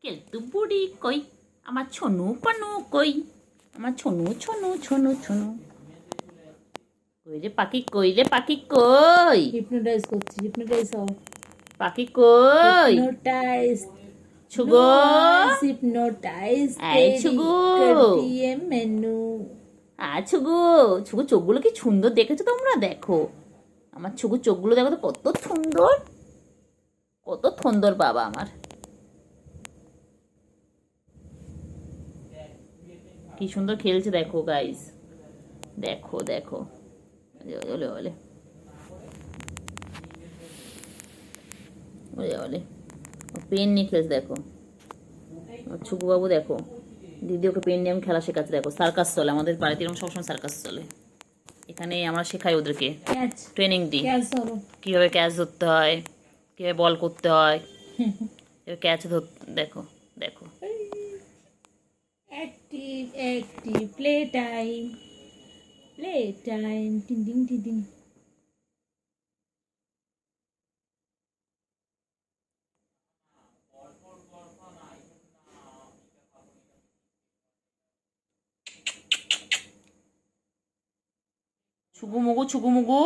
কেলতু বুড়ি কই, আমার ছনু পানু কই, আমার ছনু ছনু ছনু ছনু কই রে পাখি, কই রে পাখি, কই হিপনোটাইজ করছি, হিপনোটাইজ হও, পাখি, কই हिप्नोटाइज ছুগো, हिप्नोटाइज এই तेरी ছুগু, कर दिए मैनू। ছুগু, ছুগু চোখগুলো কি সুন্দর দেখেছো তোমরা? দেখো আমার ছুগু চোখগুলো, দেখো তো কত সুন্দর, কত সুন্দর বাবা আমার। কি সুন্দর খেলছে দেখো গাইস, দেখো দেখো, ওলে ওলে ওলে ওলে, পেন নিয়ে খেলছে দেখো ছুকু বাবু। দেখো দিদি ওকে পেন নিয়ে আমি খেলা শেখাচ্ছে। দেখো সার্কাস চলে আমাদের বাড়িতে, এরকম সবসময় সার্কাস চলে। এখানে আমরা শেখাই ওদেরকে, कैच ট্রেনিং দিই कैच करो। কীভাবে ক্যাচ ধরতে হয়, কীভাবে বল করতে হয়, ক্যাচ ধর। দেখো দেখো active active play time, play time, टिंग टिंग टिंग टिंग। ছুকু মুগু, ছুকু মুগু,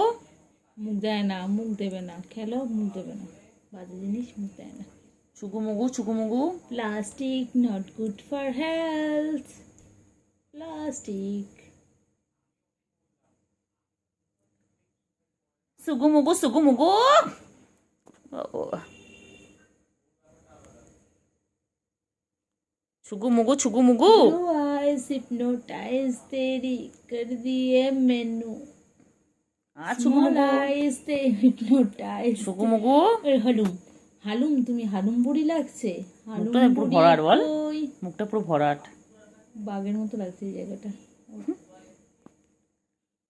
মুখ দেয় না, মুখ দেবে না, খেলো মুখ দেবে না, বাজে জিনিস মুখ দেয় না। ছুকু মুগু, ছুকু মুগু, plastic not good for health, plastic. সুগু মুগু, সুগু মুগু, ও ছুগু মুগু, ছুগু মুগু, Blue eyes hypnotize तेरी कर दिए मैनू। ছুগু Small মুগু, eyes they hypnotize। ছুগু মুগু, হালুম হালুম, তুমি হালুম বুড়ি লাগছে। হালুম মুখটা পুরো বুড়ি ভরাট বল, কই? মুখটা পুরো ভরাট। বাঘের মতো লাগছে এই জায়গাটা।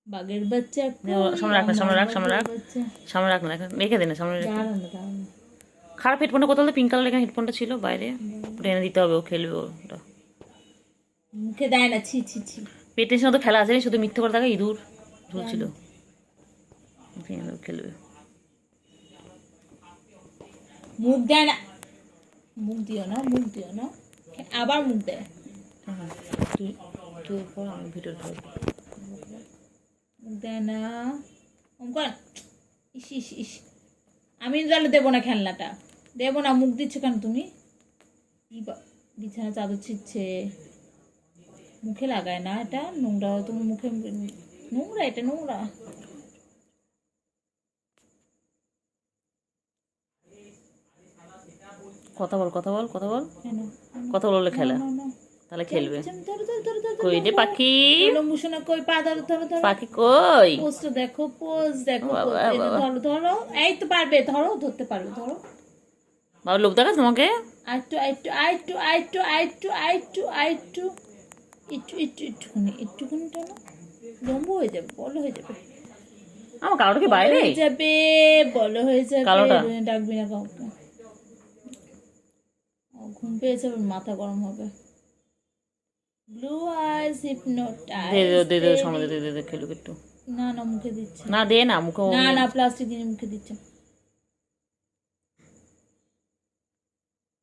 বাঘের বাচ্চা সামনে রাখ না, সামনে রাখ, সামনে রাখ, সামনে রাখ না, রেখে দে না, সামনে রেখে। দাঁড়ানো দাঁড়ানো। খারাপ হেডফোনটা কোথাও পিঙ্ক কালার এখানে হেডফোনটা ছিল বাইরে, ওটা এনে দিতে হবে, ও খেলবে ওটা। মুখে দেয় না, ছি ছি ছি। পেটের সাথে খেলা আছে, শুধু মিথ্যে করে থাকা, ইঁদুর ঝুলছিল, খেলবে। মুখ দেয় না, মুখ দিও না, মুখ দিও না, আবার মুখ দেয়। তুই তুই পর, আমি ভিডিও করবো। মুখ দেয় না, কর। ইস ইস ইস, আমি তাহলে দেবো না খেলনাটা, দেবো না। মুখ দিচ্ছ কেন তুমি? বিছানা চাদর ছিচ্ছে, মুখে লাগায় না, এটা নোংরা, তুমি মুখে নোংরা, এটা নোংরা। কথা বল, কথা বল, কথা বল, কেন? কথা বললে খেলা, না, না। তাহলে খেলবে। ধরো ধরো ধরো ধরো কই রে পাখি, লম্বুসোনা কই, পা ধরো ধরো ধরো। পাখি কই, পোজটা দেখো, পোজ দেখো, বাবা, পোজ। এই যে বাবা। ধরো ধরো, এই তো পারবে, ধরো, ধরতে পারবে, ধরো। বাবা লোক দেখা তোমাকে, আইটু আইটু আইটু আইটু আইটু আইটু আইটু, একটু একটু একটুখানি, একটুখানি টানো, লম্বু হয়ে যাবে, বড় হয়ে যাবে, আমার কালোটা কি বাইরে, হয়ে যাবে, বড় হয়ে যাবে। কালোটা? ডাকবি না কাউকে, ঘুম পেয়েছে, আবার মাথা গরম হবে। ব্লু আইজ দে দে দে দে, হিপনোটাইজ। সামনে দে দে দে, খেলুক একটু। না না, মুখে দিচ্ছে না দে না, মুখে না, না প্লাস্টিক দিয়ে মুখে দিচ্ছে।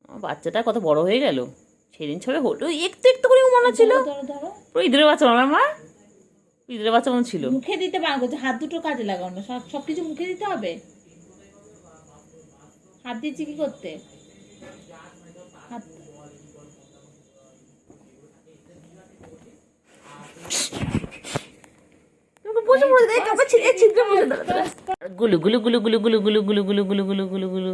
আমার বাচ্চাটা কত বড় হয়ে গেল, সেদিন ছবে হলো একটু একটু করে মনে ছিল, ধরো ধরো, পুরো ইঁদুরের বাচ্চা আমার মা, ইঁদুরের বাচ্চা মনে ছিল। মুখে দিতে পারো, করছে হাত দুটো কাজে লাগাও না, সবকিছু মুখে দিতে হবে। হাত দিচ্ছি কি করতে? হাত বসে পড়ে দেয়, কাপড় ছিঁড়ে ছিঁড়ে বসে দাঁড়া। গুলু গুলু গুলু গুলু গুলু গুলু গুলু গুলু গুলু গুলু গুলু গুলু।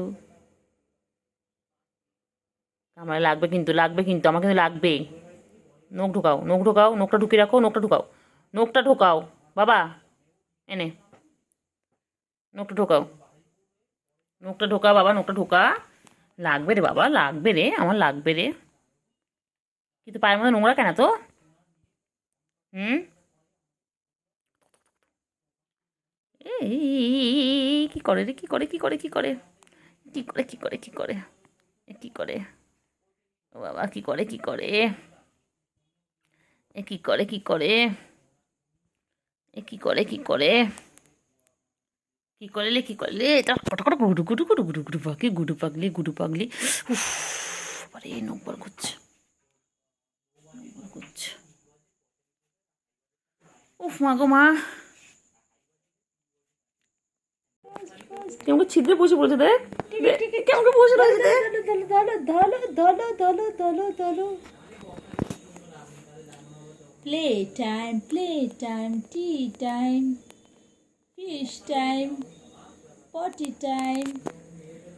আমার লাগবে কিন্তু, লাগবে কিন্তু, আমার কিন্তু লাগবে। নখ ঢোকাও, নখ ঢোকাও, নখটা ঢুকিয়ে রাখো, নখটা ঢোকাও, নখটা ঢোকাও বাবা, এনে নখটা ঢোকাও, নখটা ঢোকা বাবা, নখটা ঢোকা। লাগবে রে বাবা, লাগবে রে, আমার লাগবে রে। কিন্তু পায়ের মধ্যে নোংরা কেন তো? হুম, এই কি করে রে, কি করে, কি করে, কি করে, কি করে, কি করে, কি করে, কি করে, ও বাবা, কি করে, কি করে, এ কি করে, কি করে, এ কি করে, কি করে, কি করলে, কি করলে, এটা কটা কটা গুডু গুডু গুডু গুডু গুডু পাখি, গুডু পাগলি, গুডু পাগলি। উফ, বাবারে নখ বার করছে, উফ মা গো মা, কেমন ছিদ্রে বসে পড়েছে দেখ, কেমন বসে রয়েছে দেখ। Play time, tea time, fish time, পটি টাইম,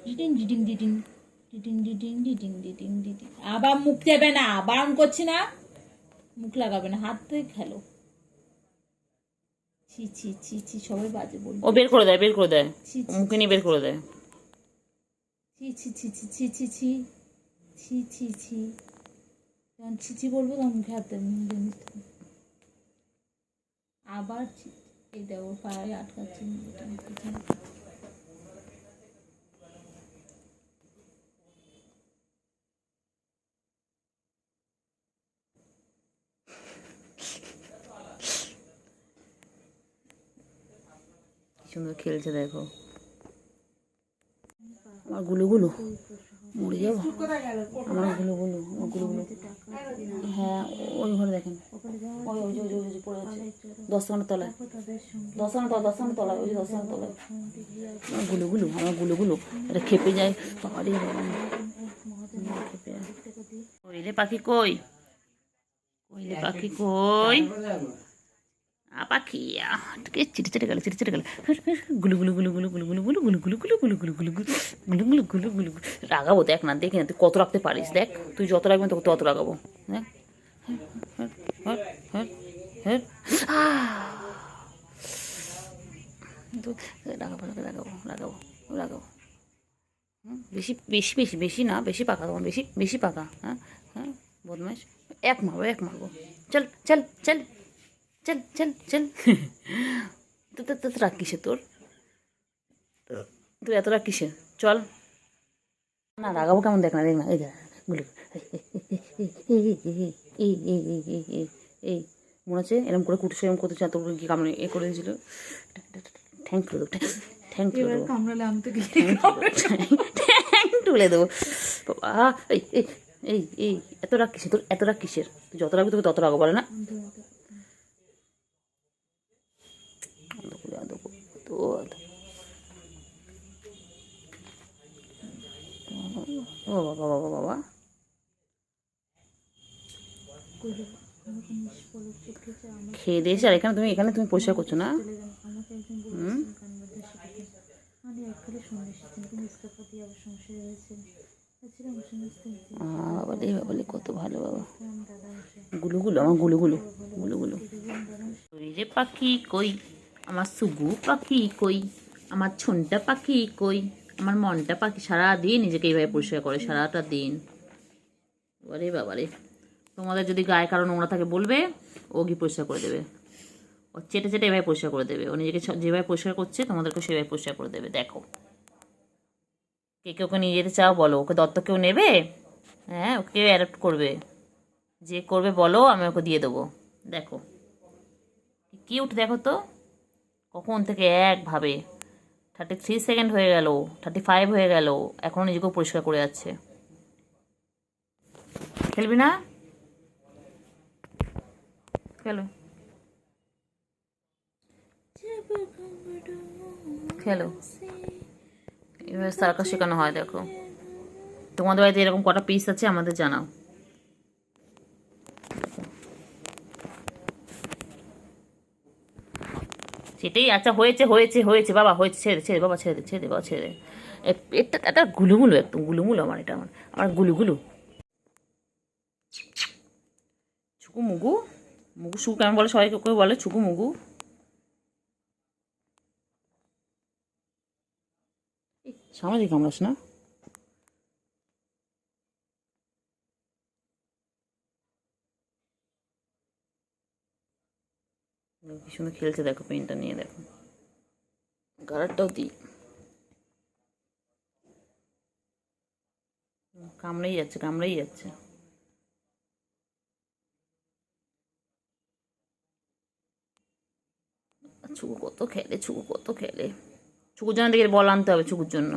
ডিডিং ডিডিং ডিডিং ডিডিং ডিডিং ডিডিং ডিডিং ডিডিং। আবার মুখ দেবে না, বারণ করছি না, মুখ লাগাবে না, হাত থেকে খেলো। ছি ছি ছি ছি, সবাই বাজে বলবে। ও বের করে দেয়, ছি ছি মুখে নিয়ে বের করে দেয়। ছি ছি ছি ছি ছি ছি ছি ছি ছি ছি, যখন ছি ছি বলবো তখন মুখে হাত দেবে, মুখ দিয়ে নিতে হবে। আবার ছি, এই দেখো পায়ে আটকাচ্ছে। কি সুন্দর খেলছে দেখো, আমার গুলুগুলু মরে যাবো, আমার গুলুগুলু, আমার গুলুগুলু। হ্যাঁ ওই ঘরে দেখেন, ওই ওই ওই ওই পড়ে আছে 10 খানার তলায়, 10 খানার তলায়, 10 খানার তলায়, ওই যে 10 খানার তলায়। আমার গুলুগুলু, আমার গুলুগুলু, এটা খেপে যায় বাবারে, খেপে যায়। কইলে পাখি কই, কইলে পাখি কই, পাখি চিটে চিটে গেল, চিটে চিটে গেল, গুলু গুলু গুলু গুলু গুলু গুলু গুলু গুলু গুলু গুলু গুলু গুলু গুলু গুলু গুলু গুলু গুলু গুলু। রাগাবো দেখ না, দেখি না তুই কত রাখতে পারিস, দেখ তুই যত রাখবেন তোকে তত রাগাবো। দেখ রাগাবো রাগাবো রাগাবো রাগাবো। বেশি বেশি বেশি বেশি না, বেশি পাকা তোমার, বেশি বেশি পাকা। হ্যাঁ হ্যাঁ বদমাইশ, এক মারবো এক মারবো, চল চল চল চল চল চল। তো রাগ কিসে তোর, তুই এত রাগ কিসে, চল না। রাগাবো কেমন দেখ না, দেখ না, এই দেখ গুলো, এই মনে হচ্ছে এরকম করে কুটুস এরকম করতে চান, তোর কি কামড়ে এ করে দিয়েছিল, ঠ্যাং তুলে দেবো, ঠ্যাং তুলে দেবো, ঠ্যাং তুলে দেবো বাবা। এই এই এই এই এত রাগ কিসের তোর, এত রাগ কিসের, তুই যত রাখবি তোকে তত রাগো, বলে না। ও বাবা বাবা বাবা, খেয়ে দিয়েছি। আর এখানে তুমি পরিষ্কার করছো না, বাবালে বাবালে কত ভালো বাবা। গুলুগুলো, আমার গুলুগুলো গুলুগুলো। ওই রে পাখি কই, আমার সুগু পাখি কই, আমার ছুনটা পাখি কই, আমার মনটা পাখি। সারাদিন নিজেকে এইভাবে পরিষ্কার করে, সারাটা দিন। বাবারে বাবারে, তোমাদের যদি গায়ে কারো নোংরা থাকে বলবে, ও গিয়ে পরিষ্কার করে দেবে। ও চেটে চেটে এভাবে পরিষ্কার করে দেবে, ও নিজেকে যেভাবে পরিষ্কার করছে তোমাদেরকে সেভাবে পরিষ্কার করে দেবে। দেখো কে কে ওকে নিয়ে যেতে চাও বলো, ওকে দত্তক কেউ নেবে? হ্যাঁ ওকে অ্যাডপ্ট করবে, যে করবে বলো, আমি ওকে দিয়ে দেবো। দেখো কিউট, দেখো তো কখন থেকে একভাবে 33 সেকেন্ড হয়ে গেল, 35 হয়ে গেল, এখনও নিজেকেও পরিষ্কার করে যাচ্ছে। খেলবি না, খেলো খেলো, এভাবে সার্কাস শেখানো হয়। দেখো তোমাদের বাড়িতে এরকম কটা পিস আছে আমাদের জানাও। সেটাই, আচ্ছা হয়েছে হয়েছে হয়েছে বাবা, হয়েছে, ছেড়ে ছেড়ে বাবা, ছেড়ে দে ছেড়ে দে বাবা, ছেড়ে দে। এটা একটা গুলুগুলো, একদম গুলুগুলো আমার, এটা আমার আমার গুলুগুলু। ছুকু মুগু, মুগু সুকু কেমন বলে, সবাই কেউ বলে ছুকু মুগু। সামনে দিকে কামড়াস না। কি সুন্দর খেলছে দেখো, পেনটা নিয়ে দেখো, গাড়ারটাও দিই, কামড়েই যাচ্ছে কামড়েই যাচ্ছে। ছুকু কত খেলে, ছুকু কত খেলে। ছুকুর জন্য দেখে বল আনতে হবে, ছুকুর জন্য।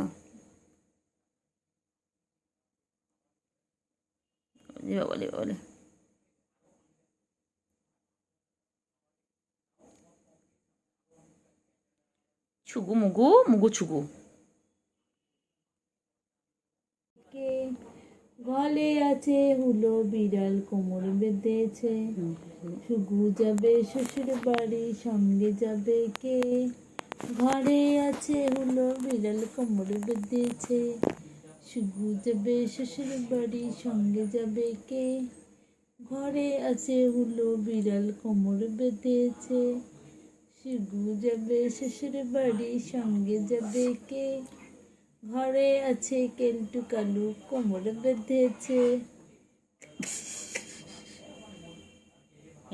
এ বাবা রে বাবা রে। ছুগু মুগু মুগু ছুগু। কে গলে আছে হুলো বিড়াল কোমর বেঁধেছে, শুগু যাবে শ্বশুর বাড়ি সঙ্গে যাবে কে? ঘরে আছে হুলো বিড়াল কোমর বেঁধেছে, শুগু যাবে শ্বশুর বাড়ি সঙ্গে যাবে কে? ঘরে আছে হুলো বিড়াল কোমর বেঁধেছে, শুগু যাবে শ্বশুর বাড়ি সঙ্গে যাবে কে? ঘরে আছে কেলটু কালু কোমর বেঁধেছে।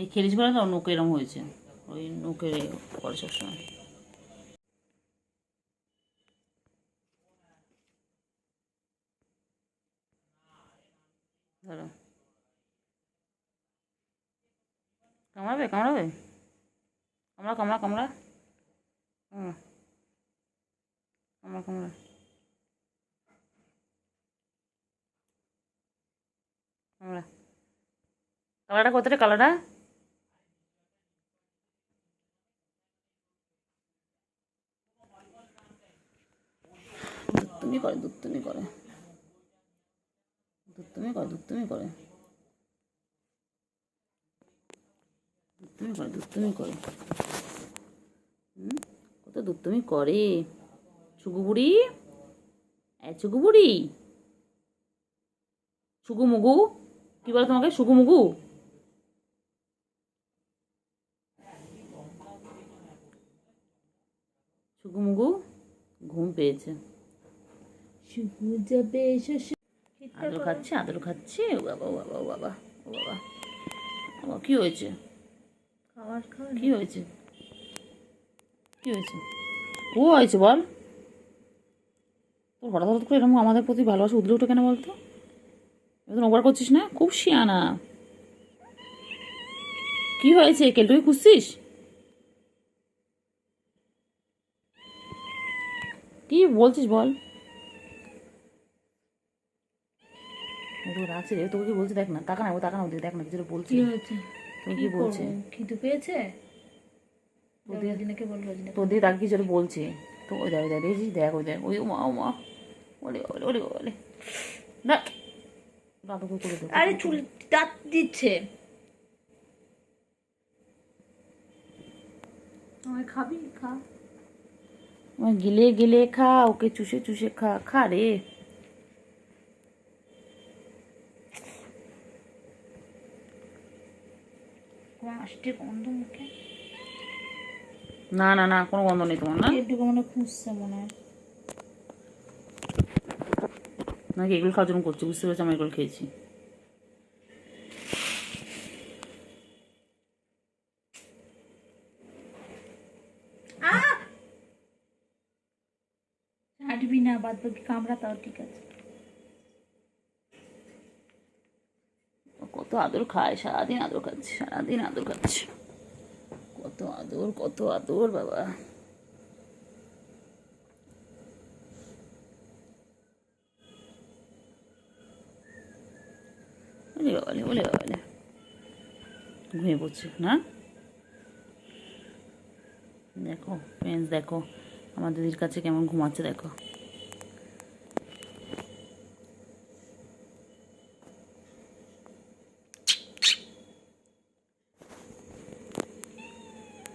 এই খেলিস বলে তো নোকে এরম হয়েছে, ওই নোকে করে সবসময়। ধরো কামড়াবে কামড়াবে, কামড়া কামড়া কামড়া, কামড়া কামড়া কামড়া। কামড়া, কালারটা কোথায় কালারটা? দুত্তুমি করে দুত্তুমি করে দুত্তুমি করে দুত্তুমি করে দুত্তুমি করে দুত্তুমি করে। কত দুত্তুমি করে ছুগু বুড়ি। ছুগু বুড়ি, ছুগু মুগু, কি বলে তোমাকে ছুগু মুগু? ছুগু মুগু ঘুম পেয়েছে, শুগু যাবে শ্বশুর। আদর খাচ্ছে আদর খাচ্ছে। ও বাবা ও বাবা ও বাবা ও বাবা, বাবা কি হয়েছে? খাবার খাওয়ার কি হয়েছে? কি হয়েছে? ও হয়েছে বল। তোর হঠাৎ হঠাৎ করে এরকম আমাদের প্রতি ভালোবাসা উদলে উঠে কেন বলতো? এবার ওভার করছিস না, খুব শিয়ানা। কি হয়েছে? কেলটুকে খুঁজছিস? কি বলছিস বল। ও তো রাখছে রে, তোকে কি বলছে দেখ না, তাকা না ও তাকা না, ওদিকে দেখ না, কিছু বলছি। কি হয়েছে? তুমি কি বলছে? খিদে পেয়েছে? রোজিনাকে বল, রোজিনা তোর দিকে তাকে কিছু বলছে তো। ওই দেখ দেখ দেখছিস, দেখ ওই দেখ ওই মা ও মা, ওলে ওলে ওলে ওলে। না দাদু করে দেবো। আরে চুল দাঁত দিচ্ছে। আমায় খাবি? খা। গিলে গিলে খা, ওকে চুষে চুষে খা, খা রে। আসছে গন্ধ মুখে। না না না, কোনো গন্ধ নেই তোমার না? একটু মনে খুঁজছে মনে হয়। নাকি এগুলো খাওয়ার জন্য করছি, বুঝতে পেরেছি আমি এগুলো খেয়েছি। হাঁটবি না, বাদ বাকি কামড়া তাও ঠিক আছে। কত আদর খায়, সারাদিন আদর খাচ্ছে, সারাদিন আদর খাচ্ছে। কত আদর কত আদর বাবা। ওলে বাবালে ওলে বাবালে, ঘুমিয়ে পড়ছে না? দেখো ফ্রেন্ডস, দেখো আমার দিদির কাছে কেমন ঘুমাচ্ছে দেখো।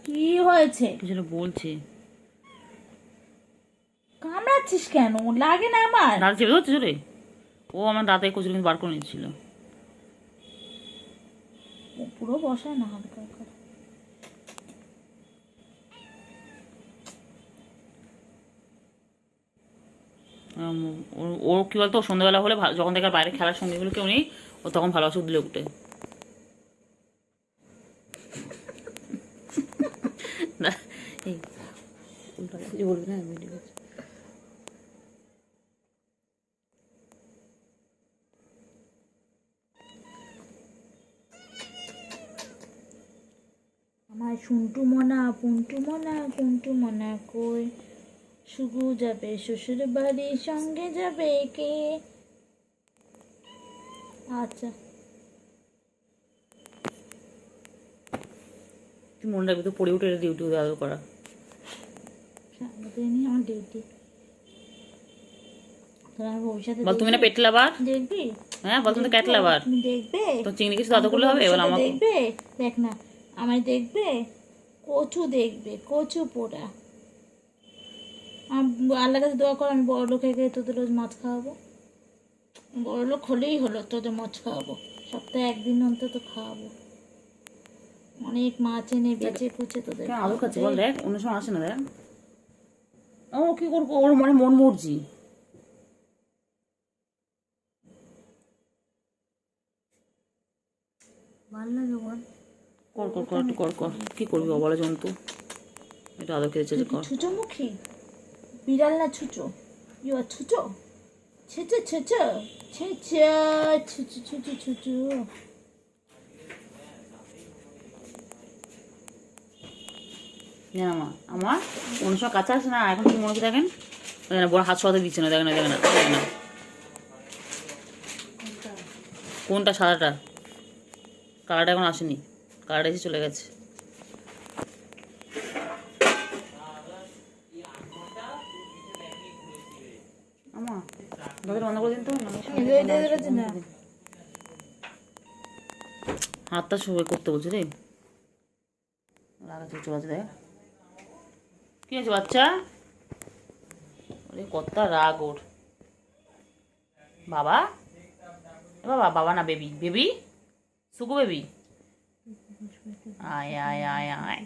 কি হয়েছে? কিছু বলছে। কামড়াচ্ছিস কেন? লাগে না আমার? দাঁত চেপে ধরছে জোরে। ও আমার দাঁতে কচুরি কিন্তু বার করে নিচ্ছিল। পুরো বসায় না, হালকা হালকা। ও কি বলতো, সন্ধ্যাবেলা হলে যখন দেখার বাইরে খেলার সঙ্গীগুলো কেউ নেই, ও তখন ভালোবাসা দিলে উঠে। না এই উল্টা কিছু বলবি না, ভিডিও করছি। আমার শুন্টু মনা পুন্টু মনা কুন্টু মনা কই? শুগু যাবে শ্বশুর বাড়ি সঙ্গে যাবে কে? আচ্ছা। তুই মনে রাখবি তো পড়ে উঠে ডিউটি আদর করা। সারাদিনই আমার ডিউটি। তোর আমার ভবিষ্যতে বল তুমি না পেট লাভার? দেখবি? হ্যাঁ বল তুমি তো ক্যাট লাভার। তুমি দেখবে? তো চিংড়ি কিছু আদর করলে হবে? বল আমাকে দেখবে? দেখ না, আমায় দেখবে, কচু দেখবে, কচু পোড়া। আল্লাহর কাছে দোয়া কর আমি বড় লোক হয়ে গিয়ে তোদের রোজ মাছ খাওয়াবো। বড় লোক হলেই হলো, তোদের মাছ খাওয়াবো, সপ্তাহে একদিন অন্তত খাওয়াবো। অনেক মাছ এনে বেচে কুচে তোদের কেন আদর খাচ্ছে বল? দেখ অন্য সময় আসে না, দেখ ও কি করবো, ওর মানে মন মর্জি। ভালো লাগে বল। কর কর কর একটু কর কর, কি করবি অবলা জন্তু, এটা আদর খেয়েছে যে কর। ছুচোমুখী বিড়াল না ছুচো? ইউ আর ছুচো, ছুচো ছুচো ছুচো ছুচো ছুচো ছুচো। জানা মা আমার অন্য সময় কাছে আসে না, এখন কি মনে হচ্ছে দেখেন, দেখেন না বড় হাত সরাতে দিচ্ছে না, দেখেন না দেখেন না দেখেন না। কোনটা? সাদাটা? কালারটা এখন আসেনি, কালারটা এসে চলে গেছে। আমা দাদা বন্ধ করে দিন তো, হাতটা সবাই করতে বলছে রে, লাগাচ্ছে চলে আছে দেখ। কি আছে বাচ্চা? ওরে কতটা রাগ ওর। বাবা বাবা, বাবা না বেবি, বেবি সুকু বেবি, আয় আয় আয় আয়।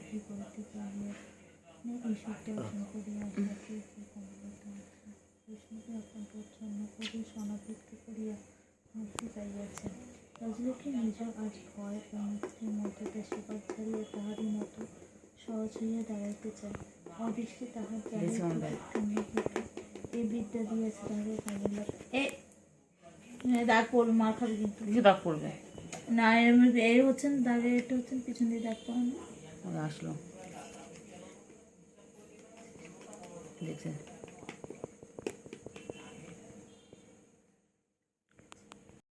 রাজলক্ষ্মী নিজ আজ ভয় ও মুক্তির মধ্যে শিকড় ছাড়িয়ে তাহারই মতো সহজ হইয়া দাঁড়াইতে চায়। অদৃষ্টে তাহার এই বিদ্যা দিয়েছে তাহাকে কাজে দাগ পড়বে, মার খাবে কিন্তু। কিছু দাগ পড়বে না এর হচ্ছেন দাগে, এটা হচ্ছেন পিছন দিয়ে দাগ পড়ানো। আসলো দেখছে।